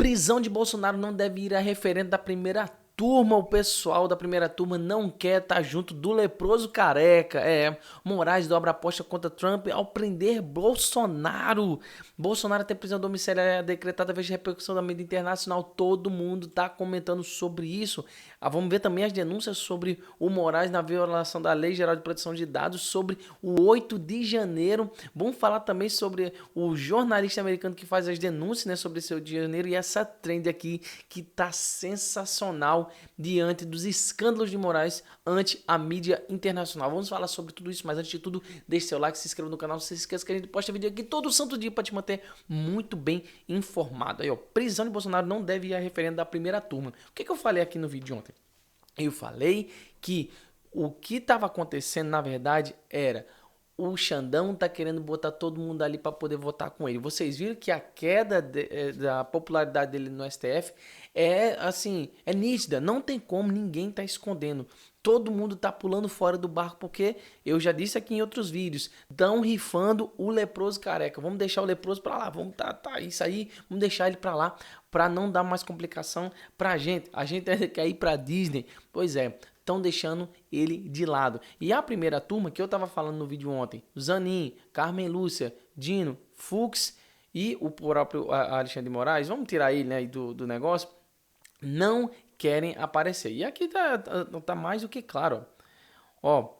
Prisão de Bolsonaro não deve ir a referendo da primeira turma. O pessoal da primeira turma não quer estar junto do leproso careca. Moraes dobra a aposta contra Trump ao prender Bolsonaro. Bolsonaro tem prisão domiciliar decretada, veja a repercussão da mídia internacional. Todo mundo está comentando sobre isso. Vamos ver também as denúncias sobre o Moraes na violação da Lei Geral de Proteção de Dados, sobre o 8 de janeiro. Vamos falar também sobre o jornalista americano que faz as denúncias, né, sobre esse 8 de janeiro e essa trend aqui que tá sensacional diante dos escândalos de Moraes ante a mídia internacional. Vamos falar sobre tudo isso, mas antes de tudo, deixe seu like, se inscreva no canal, não se esqueça que a gente posta vídeo aqui todo santo dia para te manter muito bem informado. Aí, ó, prisão de Bolsonaro não deve ir a referendo da primeira turma. O que eu falei aqui no vídeo de ontem? Eu falei que o que estava acontecendo, na verdade, era o Xandão tá querendo botar todo mundo ali para poder votar com ele. Vocês viram que a queda da popularidade dele no STF é assim, é nítida, não tem como, ninguém tá escondendo. Todo mundo tá pulando fora do barco porque eu já disse aqui em outros vídeos, estão rifando o leproso careca. Vamos deixar o leproso para lá, vamos tá isso aí, vamos deixar ele para lá para não dar mais complicação pra gente. A gente quer ir para Disney. Pois é, estão deixando ele de lado. E a primeira turma que eu estava falando no vídeo ontem, Zanin, Carmen Lúcia, Dino, Fux e o próprio Alexandre de Moraes, vamos tirar ele, né, do negócio, não querem aparecer. E aqui tá mais do que claro. Ó,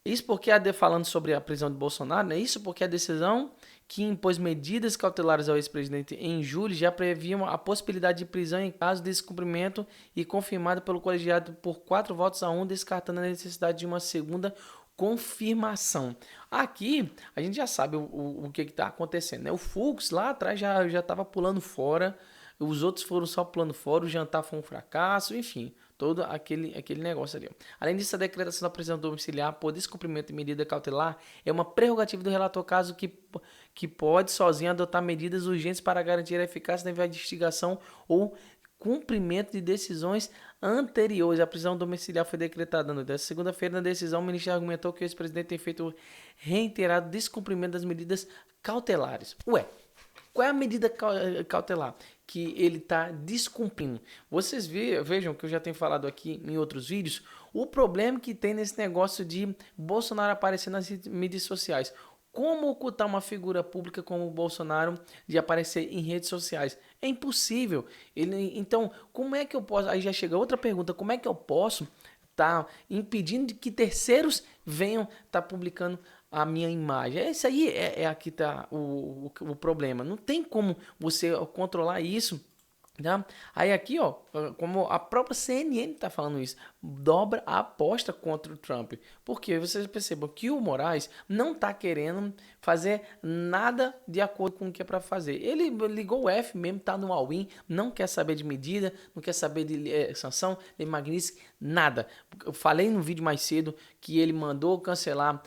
isso porque falando sobre a prisão de Bolsonaro, né? Isso porque a decisão que impôs medidas cautelares ao ex-presidente em julho já previam a possibilidade de prisão em caso de descumprimento e confirmada pelo colegiado por 4 votos a 1, descartando a necessidade de uma segunda confirmação. Aqui a gente já sabe o que está acontecendo, né? O Fux lá atrás já estava pulando fora, os outros foram só pulando fora, o jantar foi um fracasso, enfim, todo aquele negócio ali. Além disso, a decretação da prisão domiciliar por descumprimento de medida cautelar é uma prerrogativa do relator, caso que pode sozinho adotar medidas urgentes para garantir a eficácia da investigação ou cumprimento de decisões anteriores. A prisão domiciliar foi decretada nesta segunda-feira. Na decisão, o ministro argumentou que o ex-presidente tem feito reiterado descumprimento das medidas cautelares. Qual é a medida cautelar que ele está descumprindo? Vocês vejam que eu já tenho falado aqui em outros vídeos, o problema que tem nesse negócio de Bolsonaro aparecer nas mídias sociais. Como ocultar uma figura pública como o Bolsonaro de aparecer em redes sociais? É impossível. Então, como é que eu posso... Aí já chega outra pergunta. Como é que eu posso estar impedindo que terceiros venham estar publicando a minha imagem? Esse aí aqui tá o problema. Não tem como você controlar isso. Tá? Aí aqui, ó, como a própria CNN está falando isso, dobra a aposta contra o Trump. Porque vocês percebam que o Moraes não está querendo fazer nada de acordo com o que é para fazer. Ele ligou o F mesmo, tá no all-in, não quer saber de medida, não quer saber de sanção, de Magnitsky, nada. Eu falei no vídeo mais cedo que ele mandou cancelar,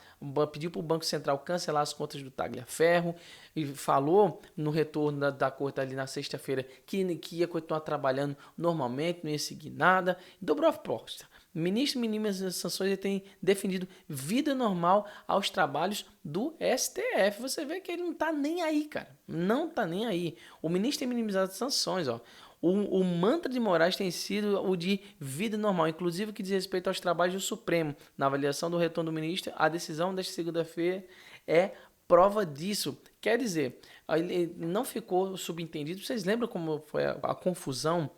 pediu para o Banco Central cancelar as contas do Tagliaferro e falou no retorno da corte ali na sexta-feira que ia continuar trabalhando normalmente, não ia seguir nada, dobrou a aposta. O ministro minimiza as sanções e tem defendido vida normal aos trabalhos do STF. Você vê que ele não tá nem aí, cara. Não tá nem aí. O ministro tem minimizado as sanções, ó. O mantra de Moraes tem sido o de vida normal, inclusive que diz respeito aos trabalhos do Supremo. Na avaliação do retorno do ministro, a decisão desta segunda-feira é prova disso. Quer dizer, ele não ficou subentendido. Vocês lembram como foi a confusão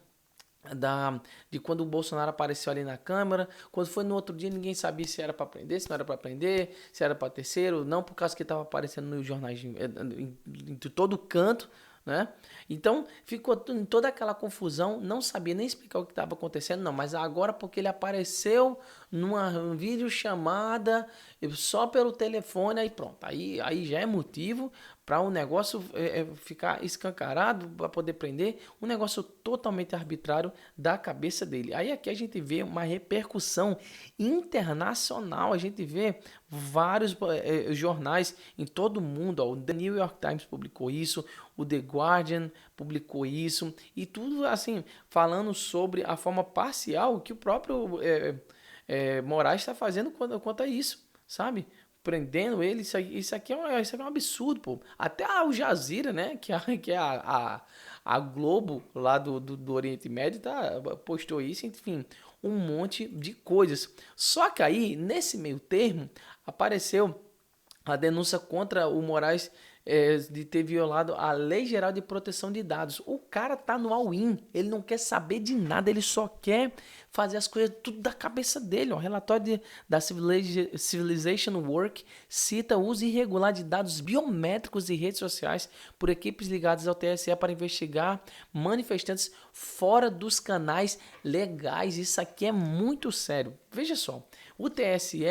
de quando o Bolsonaro apareceu ali na Câmara? Quando foi no outro dia, ninguém sabia se era para prender, se não era para prender, se era para terceiro, não, por causa que estava aparecendo nos jornais em todo canto, né? Então ficou em toda aquela confusão, não sabia nem explicar o que estava acontecendo, não, mas agora porque ele apareceu numa videochamada só pelo telefone, aí pronto, aí já é motivo para o negócio ficar escancarado, para poder prender, um negócio totalmente arbitrário da cabeça dele. Aí aqui a gente vê uma repercussão internacional, a gente vê vários jornais em todo o mundo, ó, o The New York Times publicou isso, o The Guardian publicou isso, e tudo assim, falando sobre a forma parcial que o próprio Moraes está fazendo quanto a isso, sabe? prendendo ele, isso aqui é um absurdo, pô. Até a Al Jazeera, né, que é a Globo lá do Oriente Médio, postou isso, enfim, um monte de coisas. Só que aí, nesse meio termo, apareceu a denúncia contra o Moraes de ter violado a Lei Geral de Proteção de Dados. O cara tá no all-in, ele não quer saber de nada, ele só quer fazer as coisas tudo da cabeça dele. O relatório da Civilization Work cita o uso irregular de dados biométricos e redes sociais por equipes ligadas ao TSE para investigar manifestantes fora dos canais legais. Isso aqui é muito sério. Veja só, o TSE,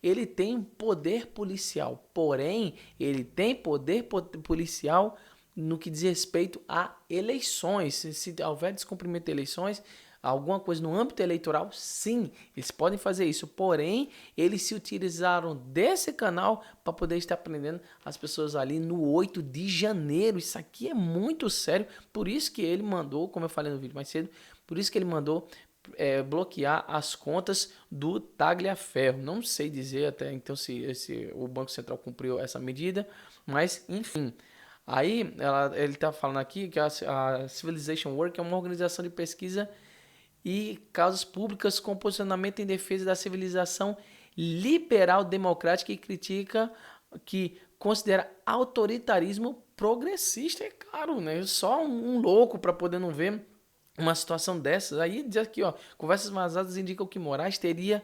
ele tem poder policial, porém, ele tem poder policial no que diz respeito a eleições. Se houver descumprimento de eleições, alguma coisa no âmbito eleitoral, sim, eles podem fazer isso. Porém, eles se utilizaram desse canal para poder estar prendendo as pessoas ali no 8 de janeiro. Isso aqui é muito sério. Por isso que ele mandou, como eu falei no vídeo mais cedo, por isso que ele mandou bloquear as contas do Tagliaferro. Não sei dizer até então se o Banco Central cumpriu essa medida, mas enfim. Aí ele está falando aqui que a Civilization Work é uma organização de pesquisa e causas públicas com posicionamento em defesa da civilização liberal democrática e critica que considera autoritarismo progressista. É claro, né? Só um louco para poder não ver uma situação dessas. Aí diz aqui, ó, conversas vazadas indicam que Moraes teria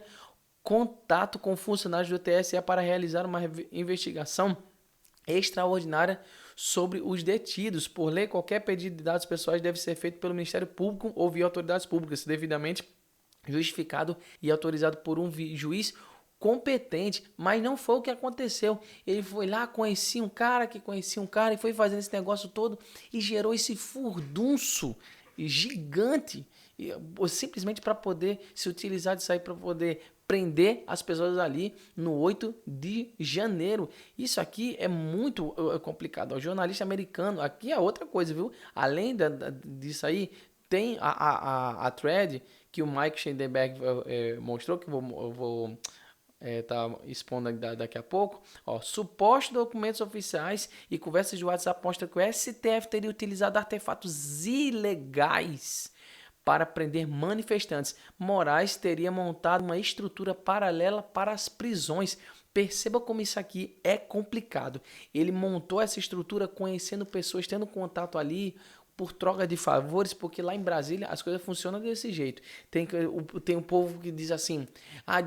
contato com funcionários do TSE para realizar uma investigação extraordinária sobre os detidos. Por lei, qualquer pedido de dados pessoais deve ser feito pelo Ministério Público ou via autoridades públicas, devidamente justificado e autorizado por um juiz competente, mas não foi o que aconteceu. Ele foi lá, conhecia um cara que conhecia um cara e foi fazendo esse negócio todo e gerou esse furdunço gigante, simplesmente para poder se utilizar disso aí para poder prender as pessoas ali no 8 de janeiro. Isso aqui é muito complicado. O jornalista americano, aqui é outra coisa, viu? Além disso aí, tem a thread que o Mike Schellenberg mostrou, que eu vou tá expondo daqui a pouco. Ó, supostos documentos oficiais e conversas de WhatsApp mostram que o STF teria utilizado artefatos ilegais para prender manifestantes. Moraes teria montado uma estrutura paralela para as prisões. Perceba como isso aqui é complicado. Ele montou essa estrutura conhecendo pessoas, tendo contato ali por troca de favores, porque lá em Brasília as coisas funcionam desse jeito. Tem um povo que diz assim,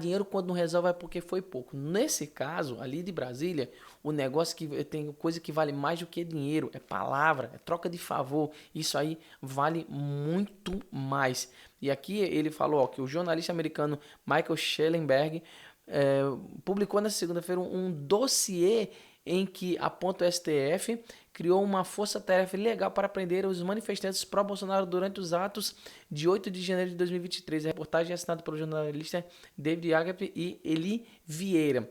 dinheiro quando não resolve é porque foi pouco. Nesse caso, ali de Brasília, o negócio que tem coisa que vale mais do que dinheiro, é palavra, é troca de favor. Isso aí vale muito mais. E aqui ele falou que o jornalista americano Michael Schellenberg publicou nessa segunda-feira um dossiê em que aponta o STF criou uma força-tarefa ilegal para prender os manifestantes pró-Bolsonaro durante os atos de 8 de janeiro de 2023. A reportagem é assinada pelo jornalista David Agape e Eli Vieira.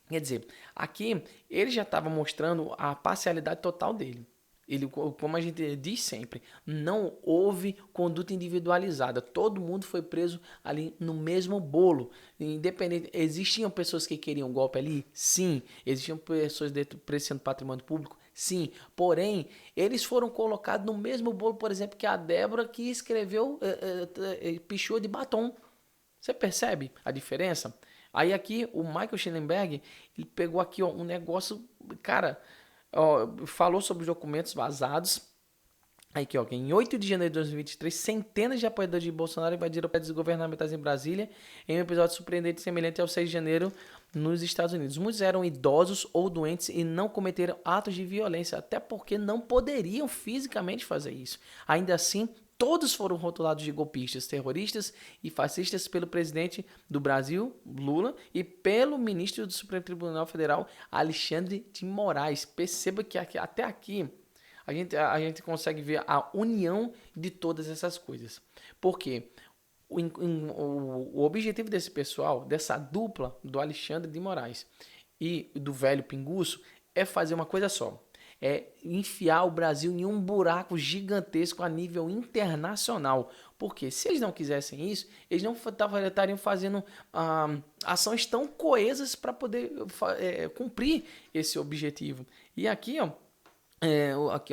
Quer dizer, aqui ele já estava mostrando a parcialidade total dele. Ele, como a gente diz sempre, não houve conduta individualizada. Todo mundo foi preso ali no mesmo bolo. Independente, existiam pessoas que queriam golpe ali? Sim. Existiam pessoas depreciando patrimônio público? Sim. Porém, eles foram colocados no mesmo bolo, por exemplo, que a Débora que escreveu pichou de batom. Você percebe a diferença? Aí aqui o Michael Schellenberg, ele pegou aqui um negócio, cara, falou sobre os documentos vazados. Aqui, em 8 de janeiro de 2023, centenas de apoiadores de Bolsonaro invadiram prédios governamentais em Brasília em um episódio surpreendente semelhante ao 6 de janeiro nos Estados Unidos. Muitos eram idosos ou doentes e não cometeram atos de violência, até porque não poderiam fisicamente fazer isso. Ainda assim, todos foram rotulados de golpistas, terroristas e fascistas pelo presidente do Brasil, Lula, e pelo ministro do Supremo Tribunal Federal, Alexandre de Moraes. Perceba que até aqui a gente consegue ver a união de todas essas coisas. Por quê? O objetivo desse pessoal, dessa dupla do Alexandre de Moraes e do velho Pinguço, é fazer uma coisa só. é enfiar o Brasil em um buraco gigantesco a nível internacional. Porque se eles não quisessem isso, eles não estariam fazendo ações tão coesas para poder cumprir esse objetivo. E aqui, ó,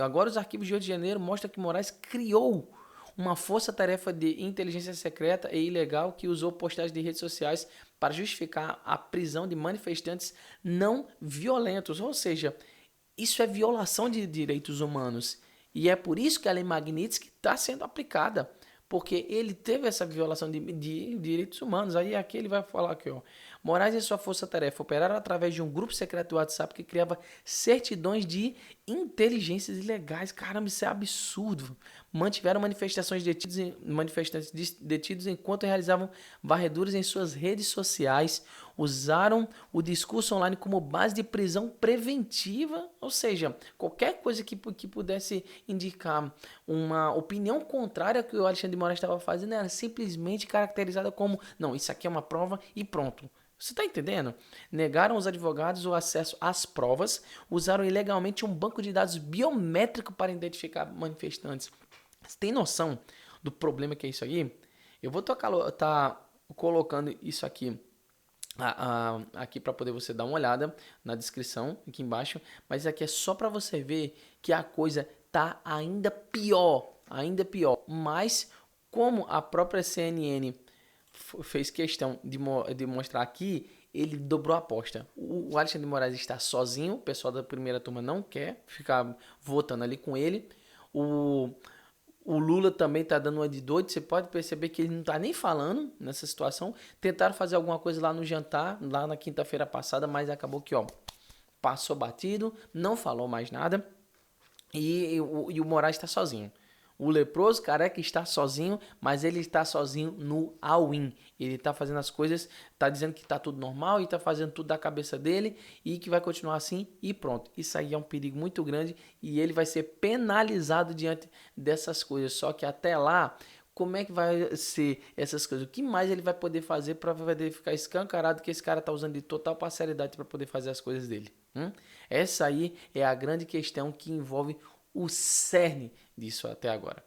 agora os arquivos de 8 de janeiro mostram que Moraes criou uma força-tarefa de inteligência secreta e ilegal que usou postagens de redes sociais para justificar a prisão de manifestantes não violentos. Ou seja, isso é violação de direitos humanos. E é por isso que a Lei Magnitsky está sendo aplicada. Porque ele teve essa violação de direitos humanos. Aí aqui ele vai falar aqui, ó. Moraes e sua força-tarefa operaram através de um grupo secreto do WhatsApp que criava certidões de inteligências ilegais. Caramba, isso é absurdo. Mantiveram manifestantes detidos enquanto realizavam varreduras em suas redes sociais. Usaram o discurso online como base de prisão preventiva. Ou seja, qualquer coisa que pudesse indicar uma opinião contrária ao que o Alexandre de Moraes estava fazendo era simplesmente caracterizada como, não, isso aqui é uma prova e pronto. Você está entendendo? Negaram aos advogados o acesso às provas, usaram ilegalmente um banco de dados biométrico para identificar manifestantes. Você tem noção do problema que é isso aí? Eu vou tá colocando isso aqui aqui para poder você dar uma olhada na descrição aqui embaixo, mas aqui é só para você ver que a coisa tá ainda pior, mas como a própria CNN fez questão de mostrar aqui, ele dobrou a aposta. O Alexandre de Moraes está sozinho, o pessoal da primeira turma não quer ficar votando ali com ele. O Lula também tá dando uma de doido. Você pode perceber que ele não tá nem falando nessa situação. Tentaram fazer alguma coisa lá no jantar, lá na quinta-feira passada, mas acabou que, ó, passou batido, não falou mais nada. E o Moraes está sozinho. O leproso careca está sozinho, mas ele está sozinho no all-in. Ele está fazendo as coisas, está dizendo que está tudo normal e está fazendo tudo da cabeça dele e que vai continuar assim e pronto. Isso aí é um perigo muito grande e ele vai ser penalizado diante dessas coisas. Só que até lá, como é que vai ser essas coisas? O que mais ele vai poder fazer para poder ficar escancarado que esse cara está usando de total parcialidade para poder fazer as coisas dele? Essa aí é a grande questão que envolve o cerne disso até agora.